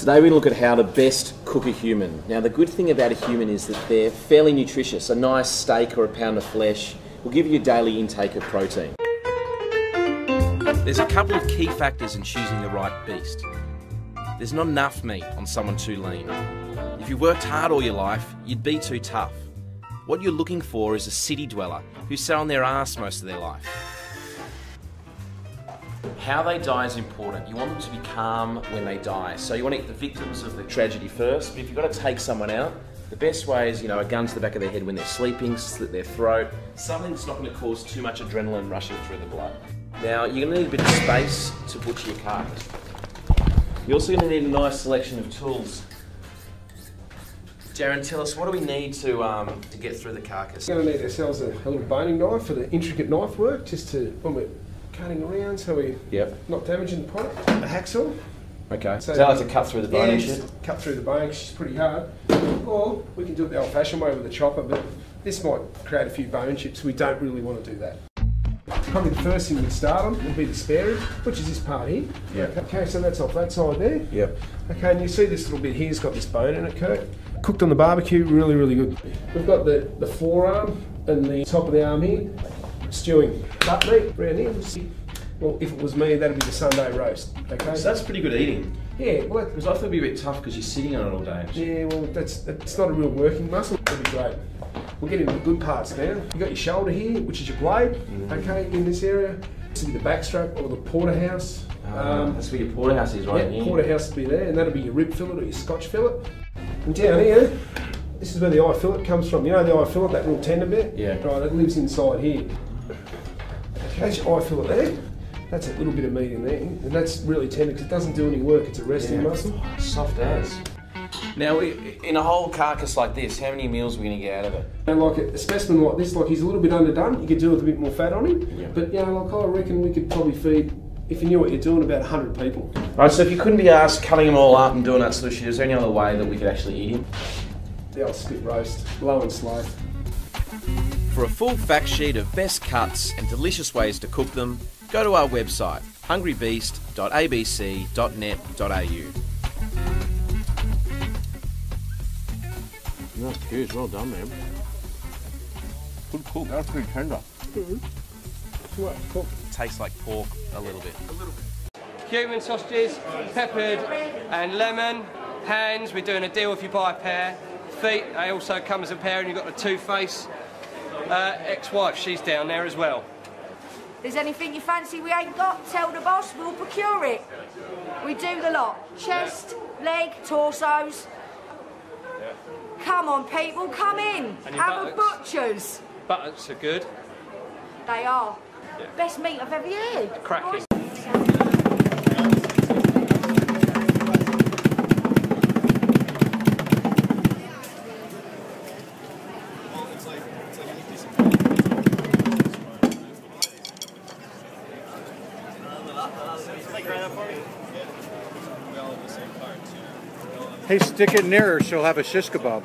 Today we're going to look at how to best cook a human. Now the good thing about a human is that they're fairly nutritious. A nice steak or a pound of flesh will give you a daily intake of protein. There's a couple of key factors in choosing the right beast. There's not enough meat on someone too lean. If you've worked hard all your life, you'd be too tough. What you're looking for is a city dweller who sat on their ass most of their life. How they die is important. You want them to be calm when they die. So you want to get the victims of the tragedy first, but if you've got to take someone out, the best way is, a gun to the back of their head when they're sleeping, slit their throat, something that's not going to cause too much adrenaline rushing through the blood. Now, you're going to need a bit of space to butcher your carcass. You're also going to need a nice selection of tools. Darren, tell us, what do we need to get through the carcass? We're going to need ourselves a little boning knife for the intricate knife work, just to, when we're cutting around so we're not damaging the product. A hacksaw. Okay, so that like to cut through the bone and shit? Cut through the bone, which is pretty hard. Or we can do it the old-fashioned way with a chopper, but this might create a few bone chips. We don't really want to do that. Probably the first thing we'd start on would be the spare rib, which is this part here. Yep. Okay, so that's off that side there. Yep. Okay, and you see this little bit here's got this bone in it, Kurt. Cooked on the barbecue, really, really good. We've got the forearm and the top of the arm here, stewing duck meat around here. Well, if it was me, that'd be the Sunday roast. Okay. So that's pretty good eating. Yeah, well, because I thought it'd be a bit tough because you're sitting on it all day. Yeah, well, it's not a real working muscle. It'll be great. We'll get into the good parts now. You've got your shoulder here, which is your blade, okay, in this area. This will be the backstrap or the porterhouse. That's where your porterhouse is, right? Yeah, porterhouse will be there, and that'll be your rib fillet or your Scotch fillet. And down here, this is where the eye fillet comes from. You know the eye fillet, that little tender bit? Yeah. Right, it lives inside here. Okay, that's your eye fillet there. That's a little bit of meat in there, and that's really tender because it doesn't do any work. It's a resting muscle. Soft as. Now, in a whole carcass like this, how many meals are we going to get out of it? And like a specimen like this, like he's a little bit underdone, you could do with a bit more fat on him. Yeah. But like I reckon we could probably feed, if you knew what you're doing, about 100 people. Right, so if you couldn't be asked cutting them all up and doing that sort of shit, is there any other way that we could actually eat him? The old spit roast, low and slow. For a full fact sheet of best cuts and delicious ways to cook them, go to our website, hungrybeast.abc.net.au. That's good, well done, man. Good cook, that's pretty tender. Tastes like pork a little bit. Cumin sausages, peppered and lemon. Hands, we're doing a deal if you buy a pair. Feet, they also come as a pair, and you've got the two-face ex-wife, she's down there as well. There's anything you fancy we ain't got, tell the boss, we'll procure it. We do the lot. Chest, leg, torsos. Come on, people, come in. Have a butcher's. Buttocks are good. They are. Yeah. Best meat I've ever had. Cracking. Hey, stick it near her, she'll have a shish kebab.